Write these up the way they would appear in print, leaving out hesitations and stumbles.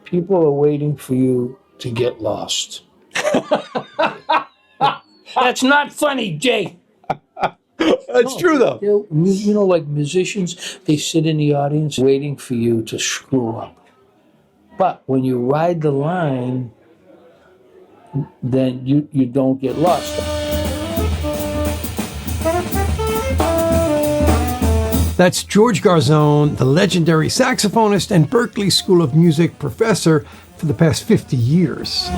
People are waiting for you to get lost. That's not funny, Jay. That's true, though. You know, like musicians, they sit in the audience waiting for you to screw up. But when you ride the line, then you don't get lost. That's George Garzone, the legendary saxophonist and Berklee School of Music professor for the past 50 years.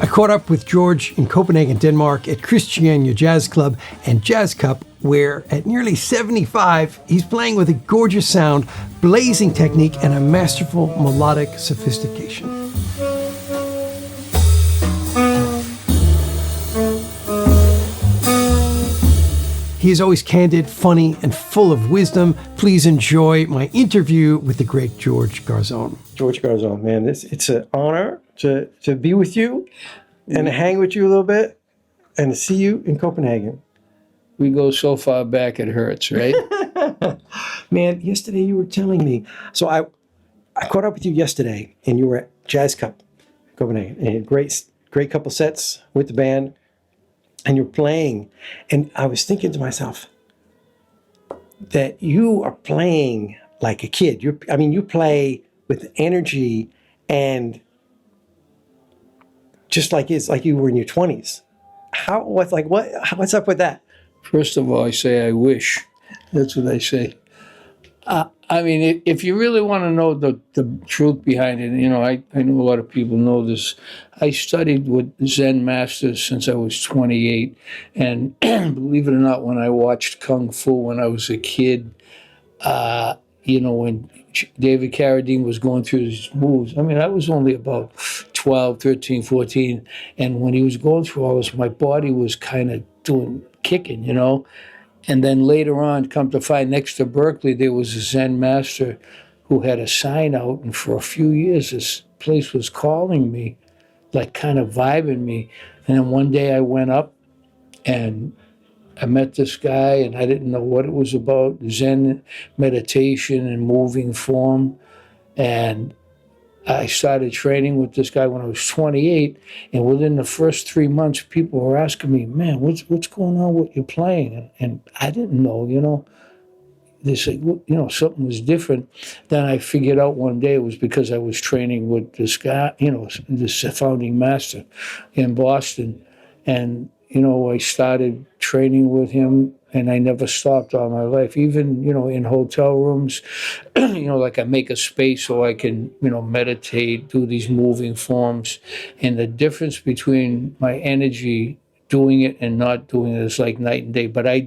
I caught up with George in Copenhagen, Denmark at Christiania Jazz Club and Jazz Cup, where at nearly 75, he's playing with a gorgeous sound, blazing technique, and a masterful melodic sophistication. He is always candid, funny, and full of wisdom. Please enjoy my interview with the great George Garzone. George Garzone, man, it's an honor to be with you and hang with you a little bit and to see you in Copenhagen. We go so far back it hurts, right? Man, yesterday you were telling me. So I caught up with you yesterday, and you were at Jazz Cup, Copenhagen, and you had great couple sets with the band. And you're playing, and I was thinking to myself that you are playing like a kid. You play with energy, and just like you were in your 20s. What's up with that? First of all, I say I wish. That's what I say. I mean, if you really want to know the truth behind it, you know, I know a lot of people know this. I studied with Zen masters since I was 28. And believe it or not, when I watched Kung Fu when I was a kid, you know, when David Carradine was going through his moves, I mean, I was only about 12, 13, 14. And when he was going through all this, my body was kind of kicking, you know. And then later on, come to find, next to Berklee, there was a Zen master who had a sign out. And for a few years, this place was calling me, like kind of vibing me. And then one day I went up and I met this guy, and I didn't know what it was about, Zen meditation and moving form. And I started training with this guy when I was 28, and within the first 3 months, people were asking me, man, what's going on with you playing? And I didn't know, you know. They said, you know, something was different. Then I figured out one day it was because I was training with this guy, you know, this founding master in Boston. And, you know, I started training with him, and I never stopped all my life. Even, you know, in hotel rooms, you know, like I make a space so I can, you know, meditate, do these moving forms. And the difference between my energy doing it and not doing it is like night and day. But I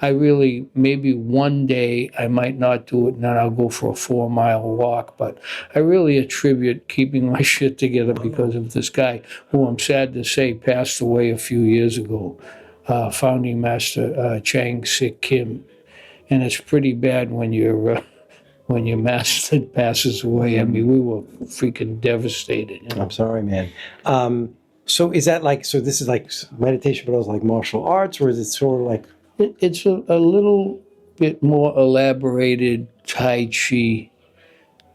really, maybe one day I might not do it, and then I'll go for a 4-mile walk. But I really attribute keeping my shit together because of this guy, who I'm sad to say passed away a few years ago, founding master Chang Sik Kim. And it's pretty bad when your master passes away. I mean, we were freaking devastated. You know? I'm sorry, man. So is that this is like meditation, but also like martial arts, or is it sort of like? It's a little bit more elaborated Tai Chi.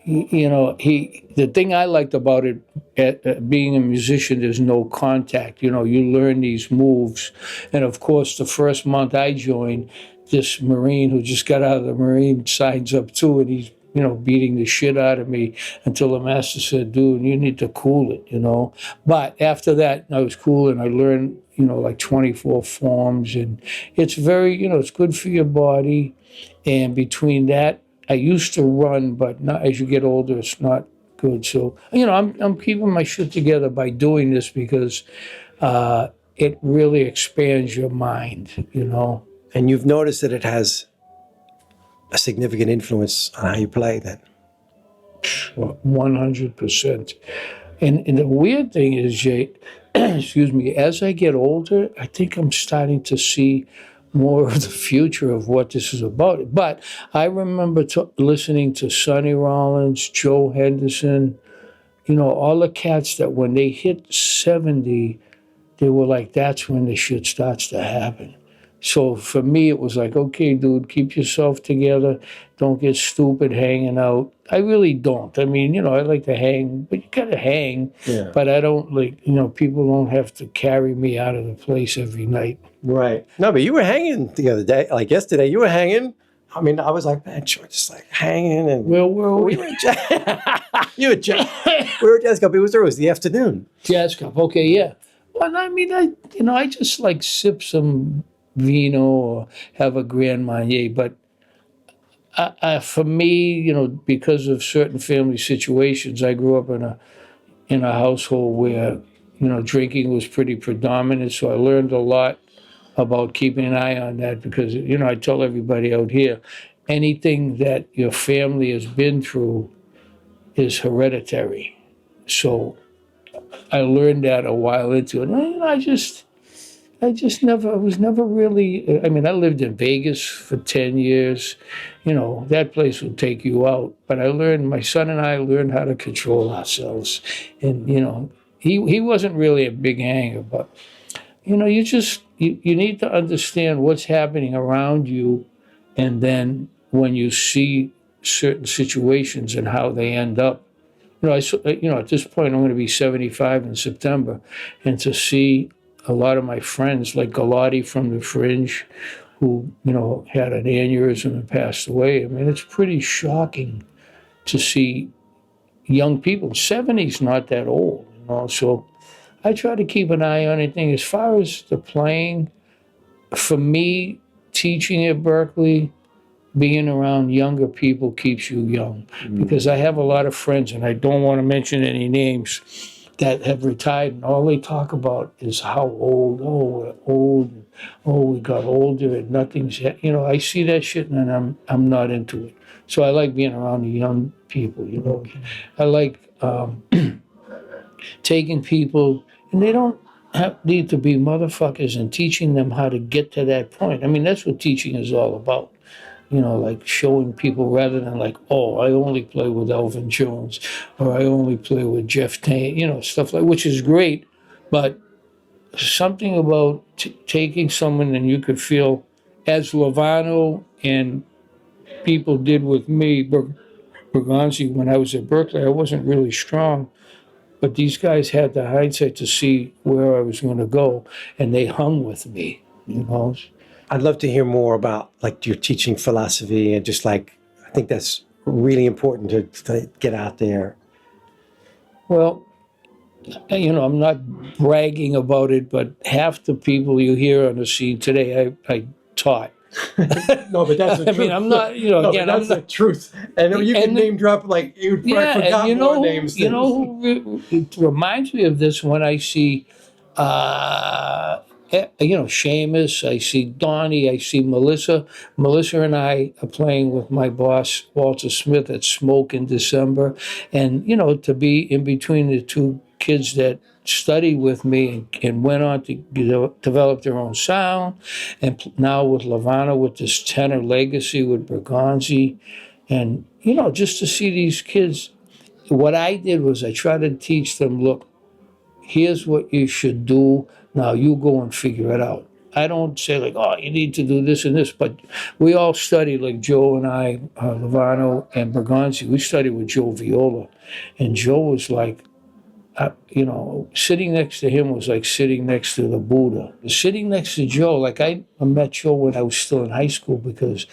You know, the thing I liked about it, being a musician, there's no contact. You know, you learn these moves. And of course, the first month I joined, this Marine who just got out of the Marine signs up too, and he's, you know, beating the shit out of me until the master said, dude, you need to cool it, you know. But after that, I was cool, and I learned, you know, like 24 forms. And it's very, you know, it's good for your body. And between that, I used to run, but not, as you get older, it's not good. So, you know, I'm keeping my shit together by doing this because it really expands your mind, you know. And you've noticed that it has a significant influence on how you play then? 100%. And the weird thing is, Jay, excuse me, as I get older, I think I'm starting to see more of the future of what this is about. But I remember listening to Sonny Rollins, Joe Henderson, you know, all the cats that when they hit 70, they were like, that's when the shit starts to happen. So for me, it was like, okay, dude, keep yourself together. Don't get stupid hanging out. I really don't. I mean, I like to hang, but you gotta hang. Yeah. But I don't like, people don't have to carry me out of the place every night. Right. No, but you were hanging the other day, like yesterday. You were hanging. I mean, I was like, man, George is like hanging, and Well, we were you were jazz. We were jazz club. It was the afternoon. Jazz cup. Okay, yeah. Well, I mean, I just like sip some vino or have a Grand Marnier. But for me, because of certain family situations, I grew up in a household where drinking was pretty predominant. So I learned a lot about keeping an eye on that because I tell everybody out here, anything that your family has been through is hereditary. So I learned that a while into it. And I was never really, I mean, I lived in Vegas for 10 years. That place would take you out. But my son and I learned how to control ourselves. And, he wasn't really a big hanger, but, you need to understand what's happening around you. And then when you see certain situations and how they end up, at this point, I'm going to be 75 in September, and to see a lot of my friends, like Galati from the Fringe, who had an aneurysm and passed away. I mean, it's pretty shocking to see young people. 70's not that old, So I try to keep an eye on anything. As far as the playing, for me, teaching at Berklee, being around younger people keeps you young. Because I have a lot of friends, and I don't want to mention any names, that have retired, and all they talk about is how old. Oh, we're old. Oh, we got older, and nothing's. I see that shit, and I'm not into it. So I like being around the young people. I like taking people, and they don't need to be motherfuckers, and teaching them how to get to that point. I mean, that's what teaching is all about. Like showing people rather than like, oh, I only play with Elvin Jones or I only play with Jeff Tate, stuff like, which is great, but something about taking someone and you could feel, as Lovano and people did with me, Bergonzi, when I was at Berklee, I wasn't really strong, but these guys had the hindsight to see where I was going to go, and they hung with me. I'd love to hear more about like your teaching philosophy and just like I think that's really important to get out there. Well, I'm not bragging about it, but half the people you hear on the scene today, I taught. No, but that's the truth. I mean, I'm not, No, again, but that's the truth. And you can name drop like you'd forgot more names. It reminds me of this when I see, Seamus, I see Donnie, I see Melissa. Melissa and I are playing with my boss, Walter Smith, at Smoke in December. And, to be in between the two kids that studied with me and went on to develop their own sound. And now with Lovano, with this tenor legacy with Bergonzi. And, just to see these kids, what I did was I tried to teach them, look, here's what you should do. Now you go and figure it out. I don't say like, oh, you need to do this and this, but we all studied, like Joe and I, Lovano and Bergonzi, we studied with Joe Viola. And Joe was like, sitting next to him was like sitting next to the Buddha. Sitting next to Joe, like I met Joe when I was still in high school because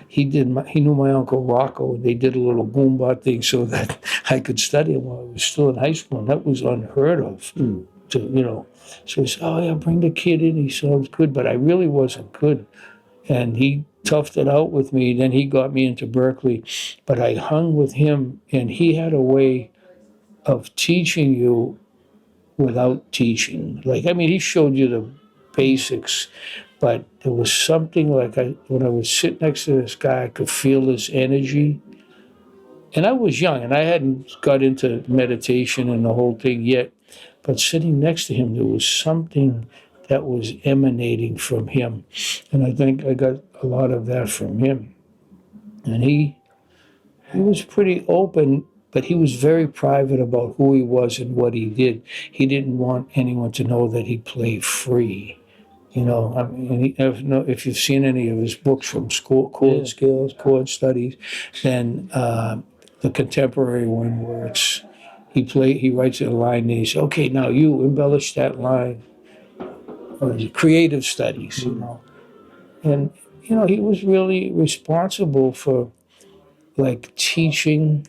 he knew my uncle Rocco, and they did a little boomba thing so that I could study him while I was still in high school, and that was unheard of. So he said, oh yeah, bring the kid in, he sounds good, but I really wasn't good. And he toughed it out with me, then he got me into Berklee, but I hung with him, and he had a way of teaching you without teaching. He showed you the basics, but there was something like when I would sit next to this guy, I could feel his energy. And I was young, and I hadn't got into meditation and the whole thing yet. But sitting next to him, there was something that was emanating from him. And I think I got a lot of that from him. And he was pretty open, but he was very private about who he was and what he did. He didn't want anyone to know that he played free. You know, I mean, if you've seen any of his books from school, chord skills, chord studies, then the contemporary one where he writes a line and he says, okay, now you embellish that line, or the creative studies, you know. And, you know, he was really responsible for like teaching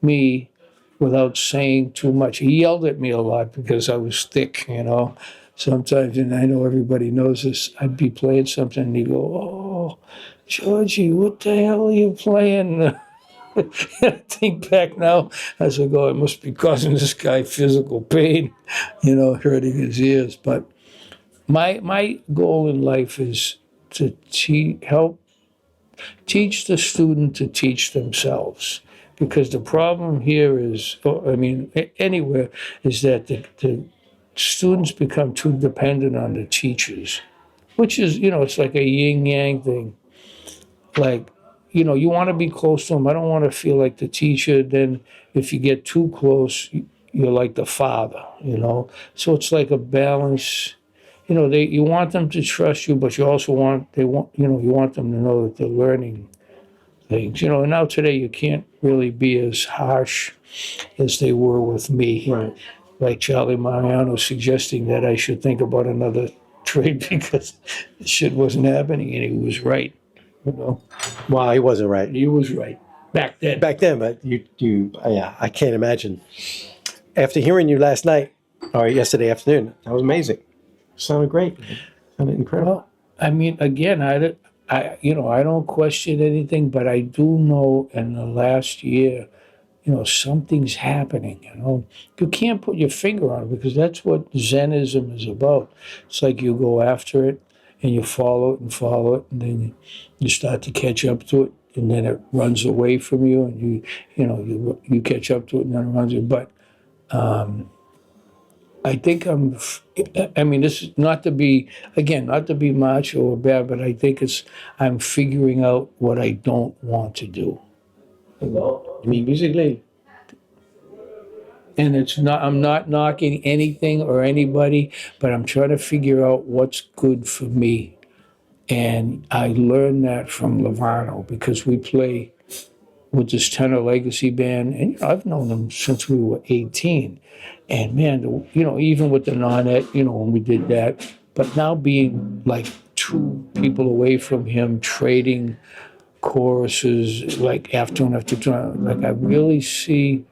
me without saying too much. He yelled at me a lot because I was thick, you know. Sometimes, and I know everybody knows this, I'd be playing something and he'd go, oh, Georgie, what the hell are you playing? I think back now as I go, it must be causing this guy physical pain, you know, hurting his ears. But my goal in life is to help teach the student to teach themselves. Because the problem here is, I mean, anywhere, is that the students become too dependent on the teachers, which is, you know, it's like a yin yang thing. Like, you know, you want to be close to them. I don't want to feel like the teacher. Then if you get too close, you're like the father, you know? So it's like a balance. You know, you want them to trust you, but you also you want them to know that they're learning things. You know, and now today you can't really be as harsh as they were with me. Right. Like Charlie Mariano suggesting that I should think about another trade because shit wasn't happening, and he was right. You know, Well, he wasn't right he was right back then. back then, but yeah, I can't imagine. After hearing you last night or yesterday afternoon, that was amazing. Sounded great. Sounded incredible. Well, I mean, again, you know, I don't question anything, but I do know in the last year, you know, something's happening. You know, you can't put your finger on it because that's what Zenism is about. It's like you go after it and you follow it, and then you start to catch up to it, and then it runs away from you, and you catch up to it, and then it runs away. But I think I mean, this is not to be macho or bad, but I think I'm figuring out what I don't want to do. You mean musically? And I'm not knocking anything or anybody, but I'm trying to figure out what's good for me. And I learned that from Lovano because we play with this tenor legacy band, and you know, I've known them since we were 18. And man, you know, even with the Nonette, you know, when we did that, but now being like two people away from him, trading choruses, like afternoon after afternoon, like I really see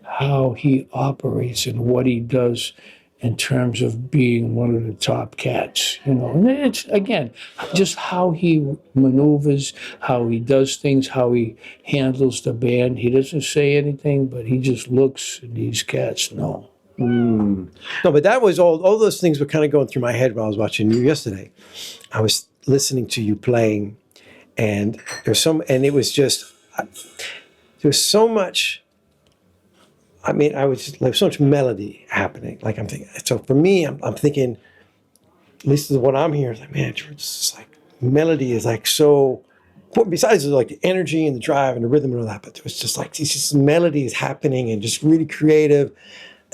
how he operates and what he does in terms of being one of the top cats, you know. And it's, again, just how he maneuvers, how he does things, how he handles the band. He doesn't say anything, but he just looks, and these cats know. No, but that was all those things were kind of going through my head while I was watching you yesterday. I was listening to you playing, and it was just, there was so much. I mean, there's so much melody happening. Like I'm thinking, so for me, I'm thinking, at least what I'm hearing, is like, man, it's just like melody is like so. Besides like the energy and the drive and the rhythm and all that, but there was just like these just melodies happening and just really creative.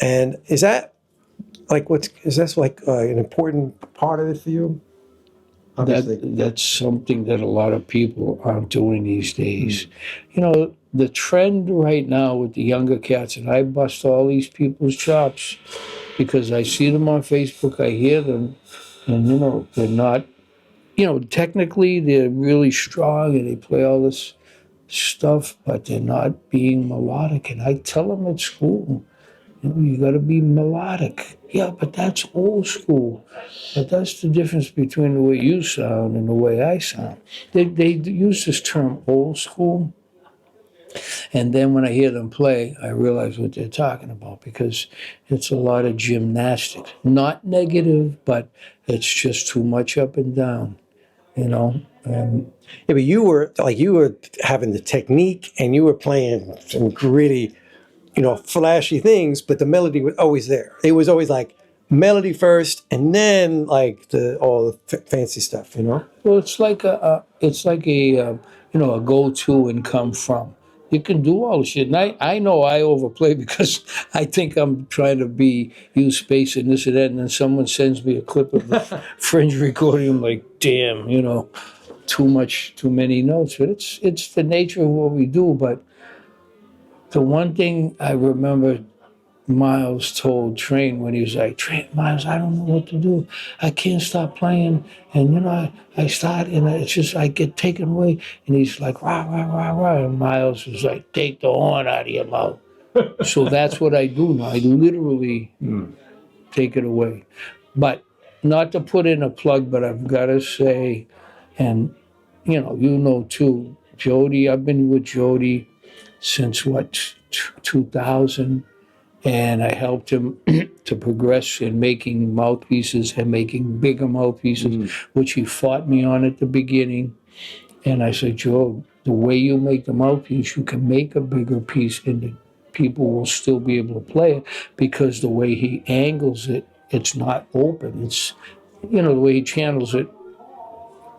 And is that like an important part of it for you? That's something that a lot of people aren't doing these days. You know, the trend right now with the younger cats, and I bust all these people's chops because I see them on Facebook, I hear them, and you know, they're not, you know, technically they're really strong and they play all this stuff, but they're not being melodic. And I tell them at school, you know, you got to be melodic. Yeah, but that's old school. But that's the difference between the way you sound and the way I sound. They use this term old school. And then when I hear them play, I realize what they're talking about because it's a lot of gymnastics. Not negative, but it's just too much up and down, you know? And Yeah, but you were having the technique and you were playing some gritty, you know, flashy things, but the melody was always there. It was always like melody first, and then like all the fancy stuff, you know. well, it's like a you know, a go-to and come from. you can do all the shit. And I know I overplay because I think I'm trying to use space and this and that, and then someone sends me a clip of the Fringe recording. I'm like, damn, too many notes. But it's the nature of what we do. But the one thing I remember Miles told Train when he was like, Miles, I don't know what to do. I can't stop playing. And, I start and it's just, I get taken away. And he's like, rah, rah, rah, rah. And Miles was like, take the horn out of your mouth. So that's what I do now. I literally take it away. But not to put in a plug, but I've got to say, and, too, Jody, I've been with Jody since 2000. And I helped him to progress in making mouthpieces and making bigger mouthpieces, which he fought me on at the beginning. And I said, Joe, the way you make the mouthpiece, you can make a bigger piece and the people will still be able to play it because the way he angles it, it's not open. It's, the way he channels it,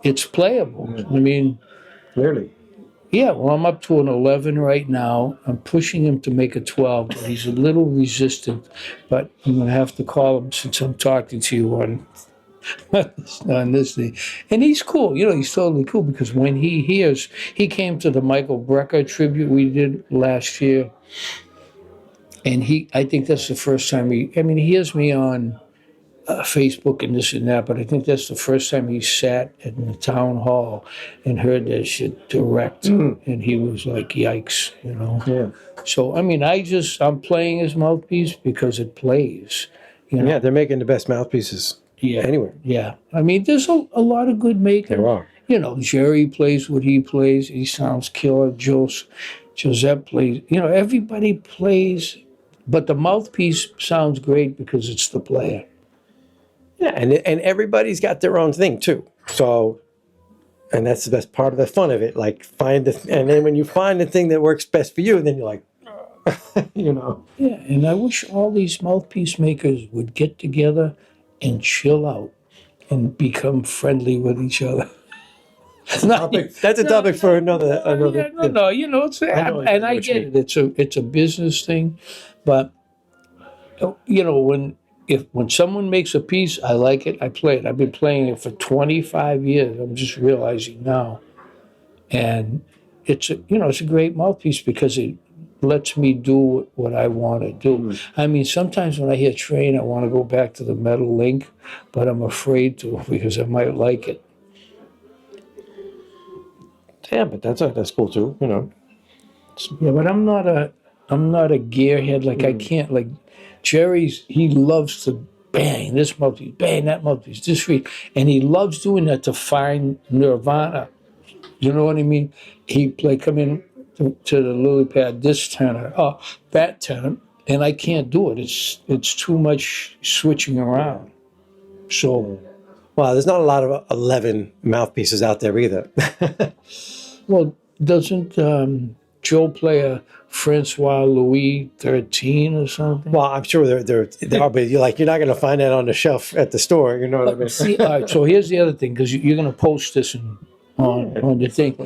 it's playable. I mean, Clearly. yeah, well, I'm up to an 11 right now. I'm pushing him to make a 12, but he's a little resistant. But I'm going to have to call him since I'm talking to you on this thing. And he's cool. He's totally cool because when he came to the Michael Brecker tribute we did last year. And I think that's the first time he hears me on Facebook and this and that, but I think that's the first time he sat in the town hall and heard that shit direct, and he was like, "Yikes!" Yeah. So I'm playing his mouthpiece because it plays. Yeah, they're making the best mouthpieces anywhere. Yeah, there's a lot of good makers. There are. Jerry plays what he plays. He sounds killer. Joseph plays. Everybody plays, but the mouthpiece sounds great because it's the player. Yeah, and everybody's got their own thing too. So, and that's the best part of the fun of it. Like and then when you find the thing that works best for you, then you're like, Yeah, and I wish all these mouthpiece makers would get together and chill out and become friendly with each other. That's a topic for another. It's and I get it. It's a business thing, but when someone makes a piece, I like it, I play it. I've been playing it for 25 years. I'm just realizing now. And it's a great mouthpiece because it lets me do what I want to do. Sometimes when I hear Train, I want to go back to the Metal Link, but I'm afraid to because I might like it. Yeah, but that's cool too, Yeah, but I'm not a gearhead. Like I can't like he loves to bang this mouthpiece, bang that mouthpiece, this reed, and he loves doing that to find nirvana. You know what I mean? He come in to the lily pad, this tenor, that tenor, and I can't do it. It's too much switching around. So, well, there's not a lot of 11 mouthpieces out there either. well, doesn't Joe play a Francois Louis 13 or something? Well, I'm sure there are, but you're not going to find that on the shelf at the store. You know what I mean? See, all right, so here's the other thing, because you're going to post this on the thing.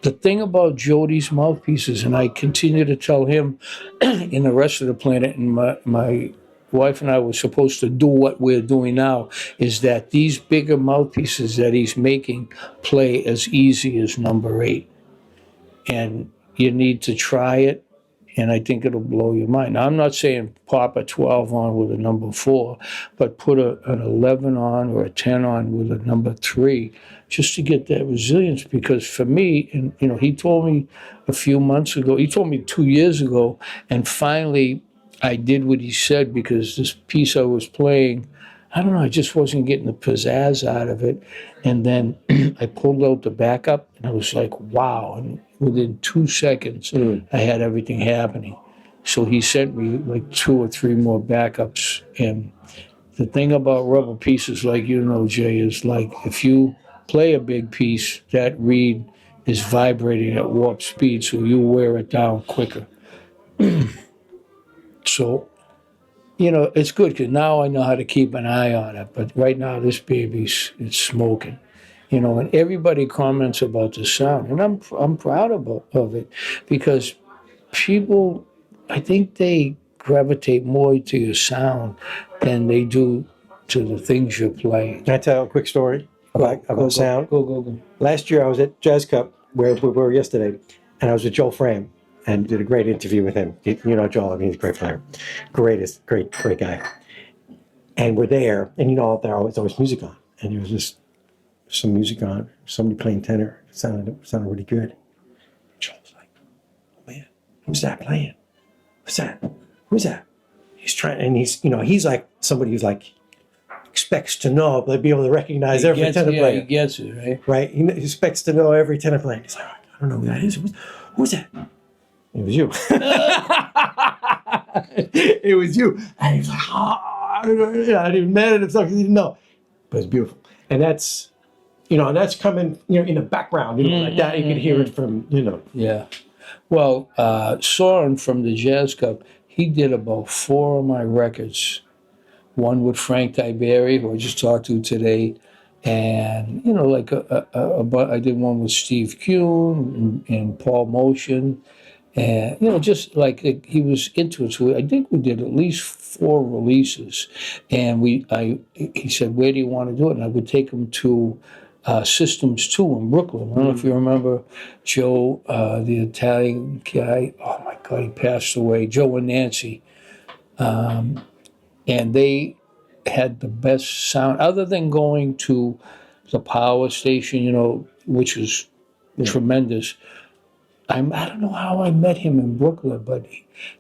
The thing about Jody's mouthpieces, and I continue to tell him and the rest of the planet, and my wife and I were supposed to do what we're doing now, is that these bigger mouthpieces that he's making play as easy as number 8. And you need to try it, and I think it'll blow your mind. Now, I'm not saying pop a 12 on with a number 4, but put an 11 on or a 10 on with a number 3, just to get that resilience. Because for me, and he told me a few months ago, he told me 2 years ago, and finally I did what he said, because this piece I was playing, I don't know, I just wasn't getting the pizzazz out of it. And then I pulled out the backup, and I was like, wow. And within 2 seconds, I had everything happening. So he sent me like 2 or 3 more backups. And the thing about rubber pieces, like Jay, is like if you play a big piece, that reed is vibrating at warp speed, so you wear it down quicker. So, it's good because now I know how to keep an eye on it. But right now, this baby's it's smoking. you know, and everybody comments about the sound, and I'm proud of it because people, I think they gravitate more to your sound than they do to the things you're playing. Can I tell a quick story about sound? Go. Last year I was at Jazz Cup where we were yesterday, and I was with Joel Fram and did a great interview with him. You know Joel, I mean, he's a great player. Great guy. And we're there, and you know, there's always music on. And there was just some music on, somebody playing tenor. It sounded really good. Joel's like, oh man, who's that playing? What's that? Who's that? He's trying, and he's like somebody who's like, expects to know, but be able to recognize every tenor player. He gets it, right? Right? He expects to know every tenor player. He's like, I don't know who that is. Who's that? It was you. It was you. And he was like, I don't know. I didn't even mad at himself because he didn't know. But it's beautiful. And that's, and that's coming, in the background, like that. You can hear it from, Yeah. Well, Soren from the Jazz Cup, he did about 4 of my records. One with Frank Tiberi, who I just talked to today, and like I did one with Steve Kuhn and Paul Motion, and just like he was into it. So I think we did at least 4 releases, and he said, "Where do you want to do it?" And I would take him to Systems 2 in Brooklyn. I don't know if you remember Joe, the Italian guy. Oh my God, he passed away. Joe and Nancy. And they had the best sound, other than going to the power station, which was tremendous. I don't know how I met him in Brooklyn, but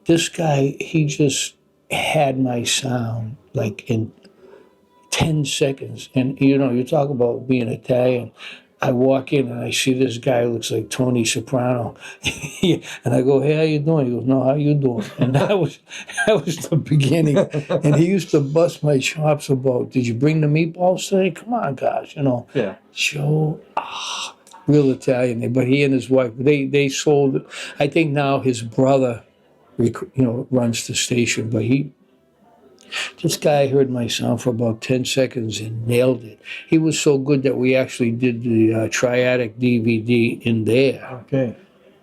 this guy, he just had my sound like in 10 seconds. And, you talk about being Italian. I walk in and I see this guy who looks like Tony Soprano. And I go, "Hey, how you doing?" He goes, "No, how you doing?" And that was the beginning. And he used to bust my chops about, "Did you bring the meatballs today? Come on, guys, Yeah. Joe, real Italian. But he and his wife, they sold it. I think now his brother, runs the station. But this guy heard my sound for about 10 seconds and nailed it. He was so good that we actually did the triadic DVD in there. Okay.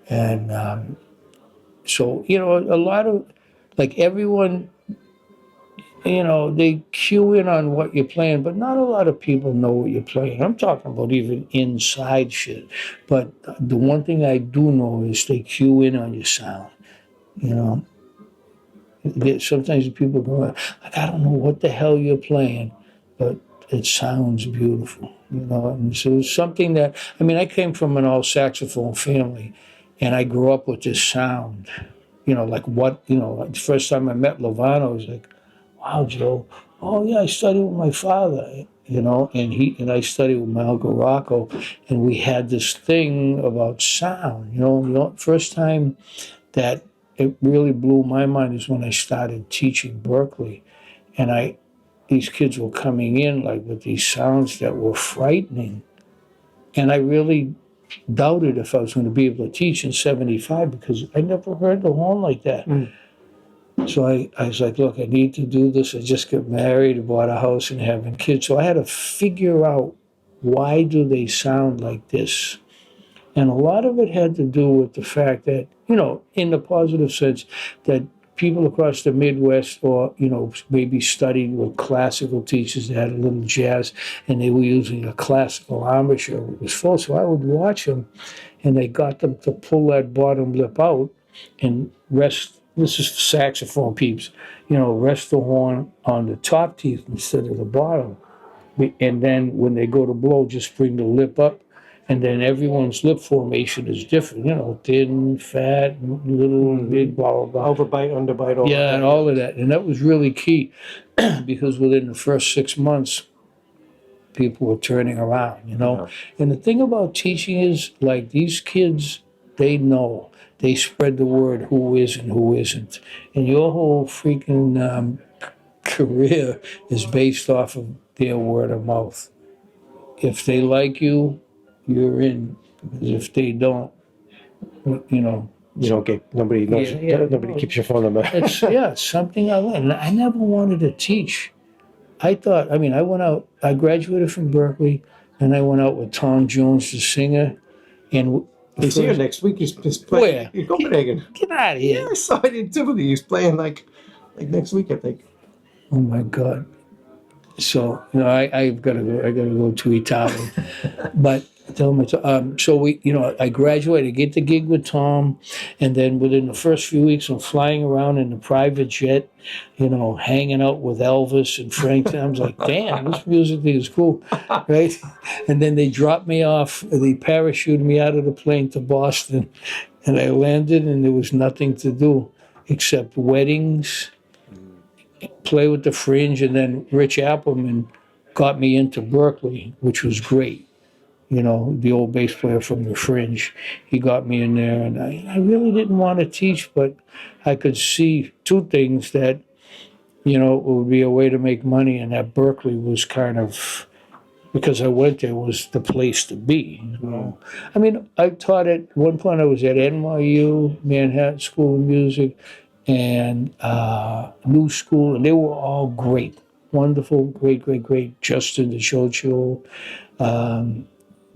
And so, a lot of, like everyone, they cue in on what you're playing, but not a lot of people know what you're playing. I'm talking about even inside shit. But the one thing I do know is they cue in on your sound, Sometimes people go, like, "I don't know what the hell you're playing, but it sounds beautiful," And so it's something that, I came from an all saxophone family, and I grew up with this sound. The first time I met Lovano, I was like, "Wow, Joe, oh yeah, I studied with my father, and I studied with Malco Rocco, and we had this thing about sound, the first time that it really blew my mind is when I started teaching Berklee, and these kids were coming in like with these sounds that were frightening, and I really doubted if I was going to be able to teach in '75 because I never heard the horn like that. So I was like, "Look, I need to do this. I just got married, bought a house, and having kids, so I had to figure out why do they sound like this." And a lot of it had to do with the fact that, in the positive sense, that people across the Midwest or, maybe studied with classical teachers that had a little jazz and they were using a classical embouchure. It was full. So I would watch them and they got them to pull that bottom lip out and rest. This is saxophone peeps, rest the horn on the top teeth instead of the bottom. And then when they go to blow, just bring the lip up. And then everyone's lip formation is different, thin, fat, little, big, blah, blah, blah. Overbite, underbite, all and all of that. And that was really key because within the first 6 months, people were turning around, Yeah. And the thing about teaching is, like, these kids, they know. They spread the word who is and who isn't. And your whole freaking career is based off of their word of mouth. If they like you, you're in. Because if they don't, You don't get, nobody knows, nobody keeps your phone number. it's something I learned. I never wanted to teach. I thought, I went out, I graduated from Berklee, and I went out with Tom Jones, the singer, and He's here next week. He's playing Where? in Copenhagen. Get out of Yeah, here! I saw it in Tivoli. He's playing like next week, I think. Oh my God! So I've got to go. I got to go to Italy, but tell me. So I graduated, get the gig with Tom, and then within the first few weeks, I'm flying around in a private jet, hanging out with Elvis and Frank. I was like, damn, this music thing is cool, right? And then they dropped me off. They parachuted me out of the plane to Boston, and I landed, and there was nothing to do except weddings, play with the Fringe, and then Rich Appleman got me into Berklee, which was great. The old bass player from the Fringe. He got me in there, and I really didn't want to teach, but I could see two things that, it would be a way to make money, and that Berklee was kind of, because I went there, was the place to be. I mean, I taught at one point, I was at NYU, Manhattan School of Music, and New School, and they were all great. Wonderful, great. Justin DeChocho,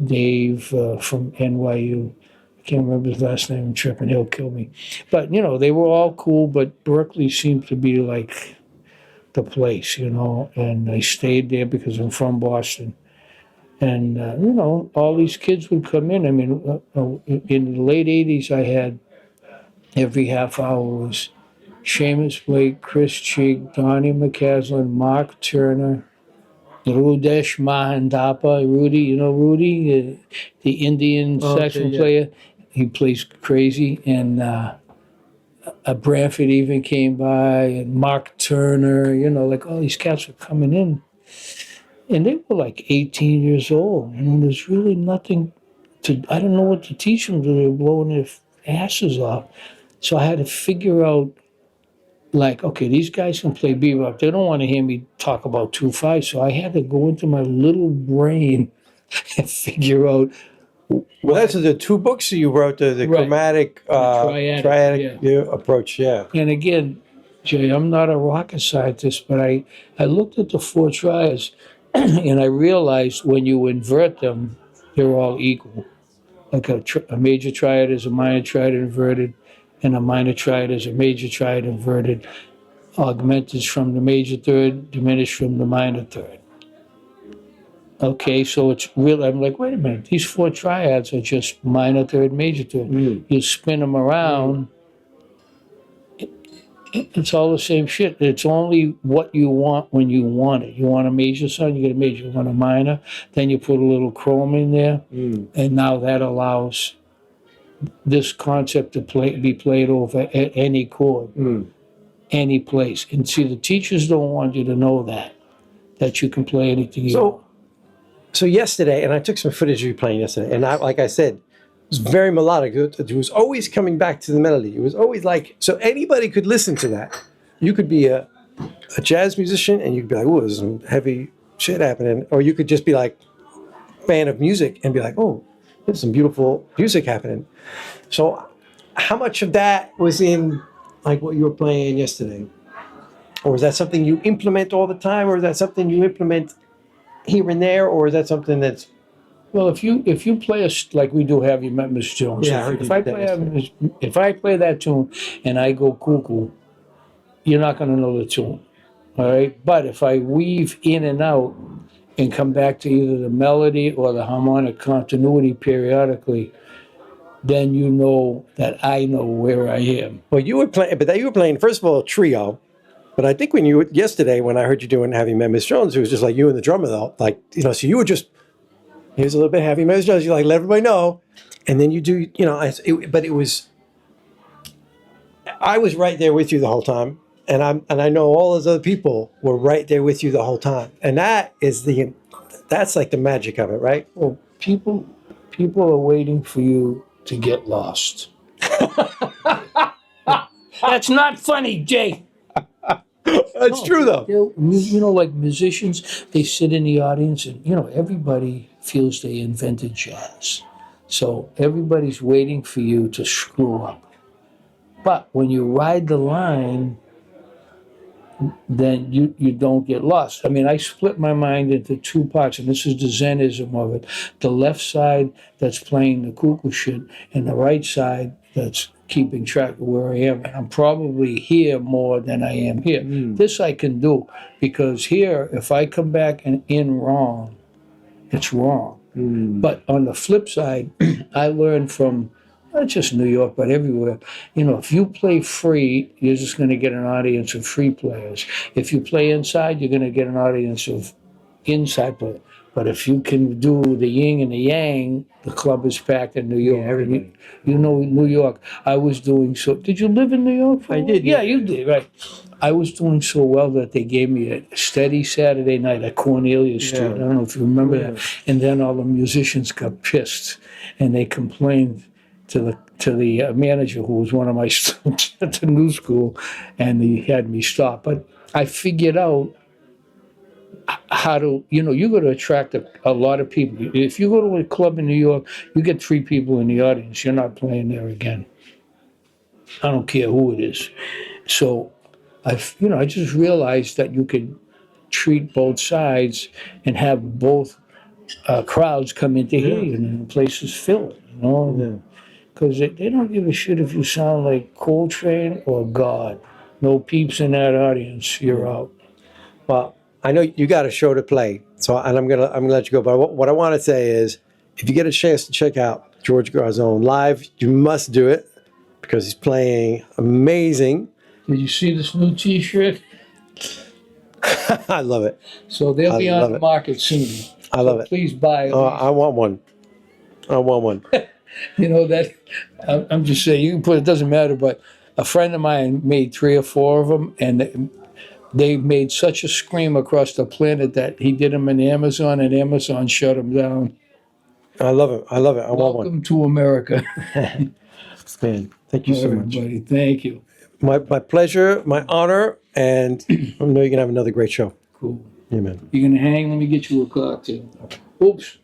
Dave from NYU. I can't remember his last name. I'm tripping. He'll kill me. But, they were all cool, but Berklee seemed to be like the place, and I stayed there because I'm from Boston. And, all these kids would come in. I mean, in the late 80s, I had every half hour was Seamus Blake, Chris Cheek, Donnie McCaslin, Mark Turner, Rudesh Mahandapa, Rudy, Rudy, the Indian saxophone player. He plays crazy. And Branford even came by, and Mark Turner, like all these cats were coming in. And they were like 18 years old. There's really nothing I don't know what to teach them. They were blowing their asses off. So I had to figure out, like, okay, these guys can play bebop. They don't want to hear me talk about 2/5. So I had to go into my little brain and figure out. Well, that's the two books you wrote, the Right. chromatic, triadic approach, yeah. And again, Jay, I'm not a rocket scientist, but I looked at the four triads and I realized when you invert them, they're all equal. Like a major triad is a minor triad inverted, and a minor triad is a major triad inverted, augmented from the major third, diminished from the minor third. Okay, so it's real. I'm like, wait a minute, these four triads are just minor third, major third. You spin them around, it's all the same shit. It's only what you want when you want it. You want a major sound, you get a major. You want a minor, then you put a little chrome in there, and now that allows this concept to be played over at any chord, any place. And see, the teachers don't want you to know that you can play anything you want. So yesterday, and I took some footage of you playing yesterday, and like I said, it was very melodic. It was always coming back to the melody. It was always like, so anybody could listen to that. You could be a jazz musician, and you could be like, oh, there's some heavy shit happening. Or you could just be like, fan of music, and be like, oh, there's some beautiful music happening. So how much of that was in like what you were playing yesterday? Or is that something you implement all the time, or is that something you implement here and there, or is that something that's... Well, if you play like we do, have you met Miss Jones? Yeah, if I play that tune and I go cuckoo, you're not going to know the tune, all right? But if I weave in and out and come back to either the melody or the harmonic continuity periodically, then you know that I know where I am. Well, you were playing, first of all, a trio. But I think yesterday, when I heard you doing Heavy Met Miss Jones, it was just like you and the drummer, though. Like, so you were just, here's a little bit Heavy Met Miss Jones. You like, let everybody know. And then you do, but it was, I was right there with you the whole time. And I know all those other people were right there with you the whole time. And that's like the magic of it, right? Well, people are waiting for you to get lost. That's not funny, Jay. That's true, though. Like musicians, they sit in the audience and, everybody feels they invented jazz. So everybody's waiting for you to screw up. But when you ride the line, then you don't get lost. I mean, I split my mind into two parts, and this is the Zenism of it. The left side that's playing the cuckoo shit, and the right side that's keeping track of where I am. And I'm probably here more than I am here. This I can do, because here, if I come back and in wrong, it's wrong. But on the flip side, I learned from not just New York, but everywhere. You know, if you play free, you're just going to get an audience of free players. If you play inside, you're going to get an audience of inside players. But if you can do the yin and the yang, the club is packed in New York. everybody. You know, New York, I was doing so. Did you live in New York? I did, Yeah, yeah. you did, right. I was doing so well that they gave me a steady Saturday night at Cornelia Street. Yeah. I don't know if you remember Yeah. that. And then all the musicians got pissed, and they complained to the manager, who was one of my students at the new school, and he had me stop. But I figured out how to, you got to attract a lot of people. If you go to a club in New York, you get 3 people in the audience, you're not playing there again. I don't care who it is. So I just realized that you could treat both sides and have both crowds come in to hear you, and the places fill it, because they don't give a shit if you sound like Coltrane or God. No peeps in that audience, you're out. Well, I know you got a show to play, and I'm gonna let you go. But what I want to say is, if you get a chance to check out George Garzone live, you must do it, because he's playing amazing. Did you see this new T-shirt? I love it. So they'll be on love the it. market soon. I love it. Please buy. I want one. I want one. That I'm just saying, you can put, it doesn't matter, but a friend of mine made 3 or 4 of them, and they made such a scream across the planet that he did them in Amazon, and Amazon shut them down. I love it. I love it. I want one. Welcome to America. Man, thank you so much. Everybody, thank you. My pleasure, my honor, and I know you're gonna have another great show. Cool. Amen. You gonna hang? Let me get you a cocktail. Oops.